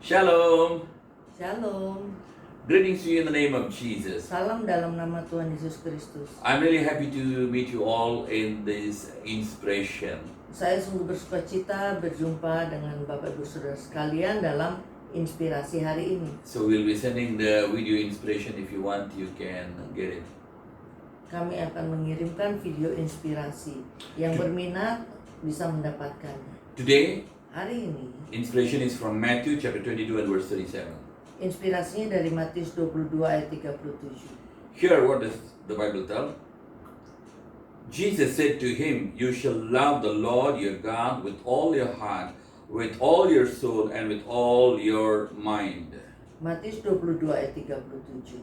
Shalom. Shalom. Greetings to you in the name of Jesus. Salam dalam nama Tuhan Yesus Kristus. I'm really happy to meet you all in this inspiration. Saya sungguh bersukacita berjumpa dengan Bapak Ibu Saudara sekalian dalam inspirasi hari ini. So we'll be sending the video inspiration. If you want, you can get it. Kami akan mengirimkan video inspirasi. Yang berminat bisa mendapatkannya. Today, Hari ini, inspiration is from Matthew chapter 22 and verse 37. inspirasinya dari Matius 22 ayat 37. Here, what does the Bible tell? Jesus said to him, "You shall love the Lord your God with all your heart, with all your soul, and with all your mind." Matius 22 ayat 37.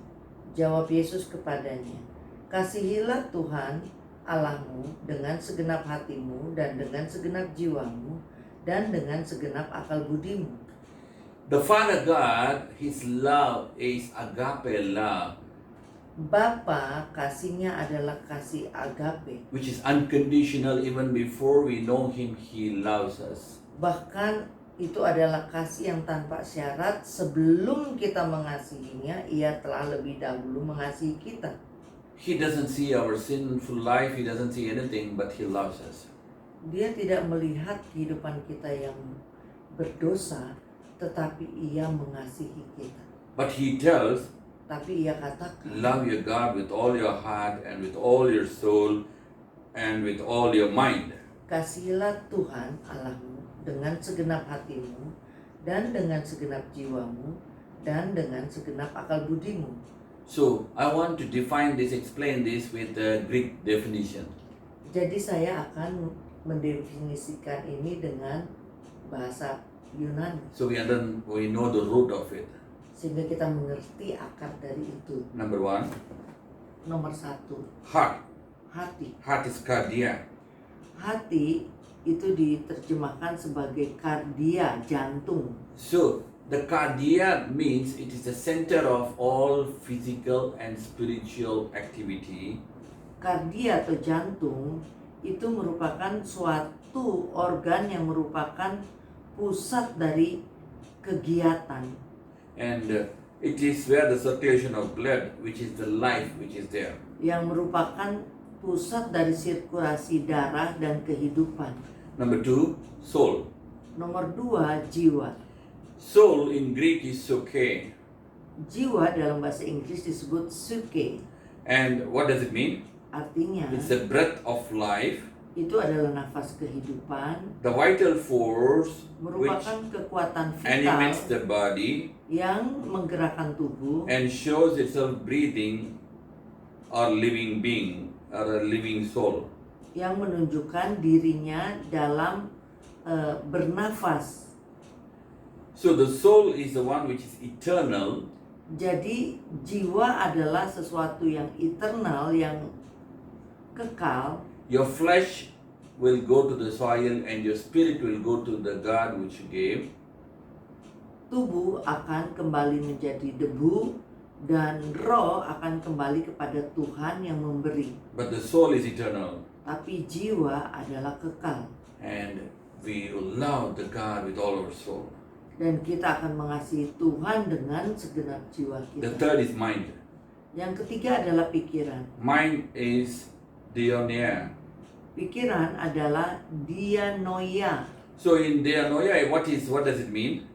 Jawab Yesus kepadanya, "Kasihilah Tuhan Allahmu dengan segenap hatimu dan dengan segenap jiwamu dan dengan segenap akal budimu." The Father God, His love is agape love, Bapa kasihnya adalah kasih agape. which is unconditional. Even before we know Him, He loves us. Bahkan itu adalah kasih yang tanpa syarat. Sebelum kita mengasihinya, Ia telah lebih dahulu mengasihi kita. He doesn't see our sinful life, He doesn't see anything, but He loves us. Dia tidak melihat kehidupan kita yang berdosa, tetapi Ia mengasihi kita. But He tells, Tapi Ia katakan, love your God with all your heart and with all your soul and with all your mind. kasihilah Tuhan Allahmu dengan segenap hatimu dan dengan segenap jiwamu dan dengan segenap akal budimu. So, I want to define this, explain this with the Greek definition. Jadi saya akan mendefinisikan ini dengan bahasa Yunani So, we know the root of it. sehingga kita mengerti akar dari itu. Number one, Nomor 1, heart. hati. Heart is cardia. Hati itu diterjemahkan sebagai kardia, jantung. So, the cardia means it is the center of all physical and spiritual activity. Kardia atau jantung itu merupakan suatu organ yang merupakan pusat dari kegiatan. And it is where the circulation of blood, which is the life which is there. Yang merupakan pusat dari sirkulasi darah dan kehidupan. Number two, soul. Nomor 2, jiwa. Soul in Greek is soke. Jiwa dalam bahasa Inggris disebut psyche. And what does it mean? Artinya It's the breath of life, itu adalah nafas kehidupan, the vital force which merupakan kekuatan vital animates the body yang menggerakkan tubuh and shows itself breathing or living being or a living soul. yang menunjukkan dirinya dalam bernafas. So the soul is the one which is eternal. Jadi jiwa adalah sesuatu yang eternal, yang kekal. Your flesh will go to the soil and your spirit will go to the God which you gave. Tubuh akan kembali menjadi debu dan roh akan kembali kepada Tuhan yang memberi. But the soul is eternal. Tapi jiwa adalah kekal. And we will love the God with all our soul. Dan kita akan mengasihi Tuhan dengan segenap jiwa The kita. third is mind. Yang ketiga adalah pikiran. Mind is dianoia. Pikiran adalah dianoia. So in dianoia, what does it mean?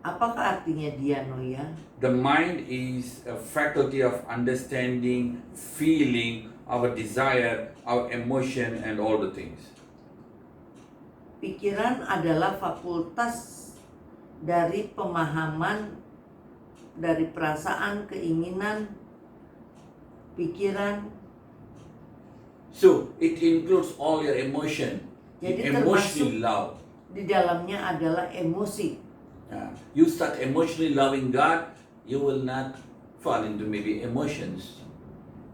Apakah artinya dianoia? The mind is a faculty of understanding, feeling, our desire, our emotion, and all the things. Pikiran adalah fakultas dari pemahaman, dari perasaan, keinginan, pikiran. So it includes all your emotion, Jadi emotionally love. Di dalamnya adalah emosi. You start emotionally loving God, you will not fall into maybe emotions.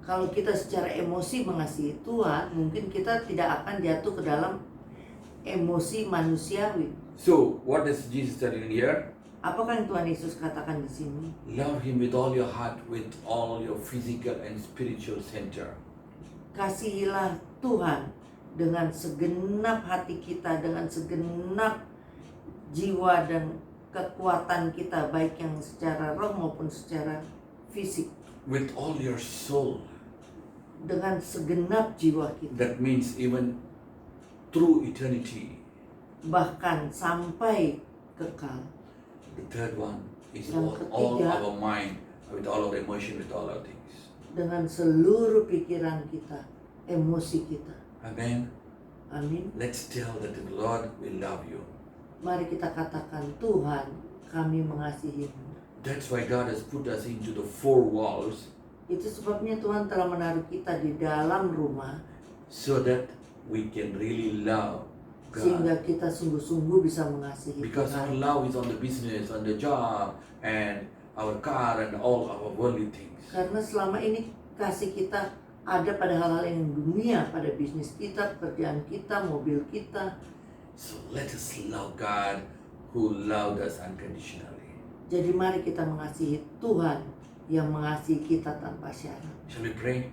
Kalau kita secara emosi mengasihi Tuhan, mungkin kita tidak akan jatuh ke dalam emosi manusiawi. So what does Jesus tell in here? Apakah yang Tuhan Yesus katakan di sini? Love Him with all your heart, with all your physical and spiritual center. Kasihilah Tuhan dengan segenap hati kita, dengan segenap jiwa dan kekuatan kita, baik yang secara roh maupun secara fisik, with all your soul. dengan segenap jiwa kita, That means even through eternity. bahkan sampai kekal. The third one is Yang all ketiga, our mind, with all our emotion, with all our things. dengan seluruh pikiran kita, emosi kita. Amen. Amin. Let's tell that the Lord will love you. Mari kita katakan, Tuhan, kami mengasihimu. That's why God has put us into the four walls, Itu sebabnya Tuhan telah menaruh kita di dalam rumah, so that we can really love sehingga God. kita sungguh-sungguh bisa mengasihi Because our Tuhan. love is on the business, on the job, and our car, and all our worldly things. Karena selama ini kasih kita ada pada hal-hal yang dunia, pada bisnis kita, pekerjaan kita, mobil kita. So let us love God who loved us unconditionally. Jadi mari kita mengasihi Tuhan yang mengasihi kita tanpa syarat. Shall we pray?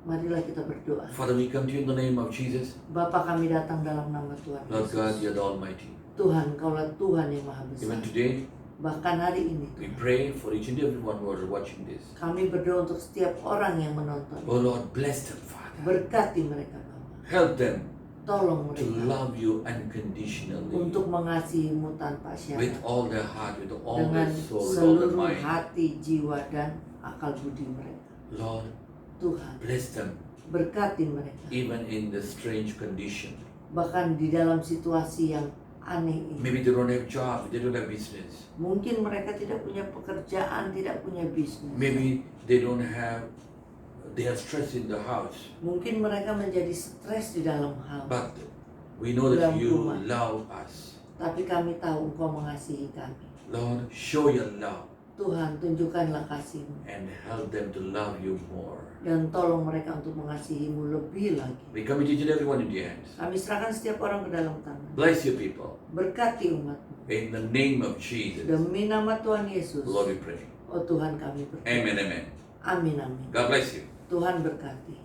Marilah kita berdoa. Father, we come to you in the name of Jesus. Bapa, kami datang dalam nama Tuhan Lord God, Yesus. you're the Almighty. Tuhan, Kaulah Tuhan yang Maha Besar. Even today, Bahkan hari ini we Tuhan, pray for each and every one who are watching this. kami berdoa untuk setiap orang yang menonton. Oh Lord, bless them, Father. Berkati mereka, Bapa. Help them Tolong to mereka love you unconditionally, untuk mengasihimu tanpa with syarat, all their heart, with all dengan their soul, with all their seluruh mind. hati, jiwa, dan akal budi mereka. Lord, Tuhan, bless them, berkati mereka. even in the strange condition. Bahkan di dalam situasi yang aneh ini. Maybe they don't have job, they don't have business. Mungkin mereka tidak punya pekerjaan, tidak punya bisnis. Maybe they are stressed in the house. Mungkin mereka menjadi stres di dalam hal. But we know that Dalam you rumah. love us. Tapi kami tahu Engkau mengasihi kami. Lord, show your love Tuhan, tunjukkanlah kasih-Mu. and help them to love you more. Dan tolong mereka untuk mengasihi-Mu lebih lagi. We commit each and everyone in your hands. Kami serahkan setiap orang ke dalam tangan. Bless your people. Berkati umat-Mu. In the name of Jesus, Demi nama Tuhan Yesus. Lord, we pray. Oh Tuhan, kami berdoa. Amen, amen. Amin, amin. God bless you. Tuhan berkati.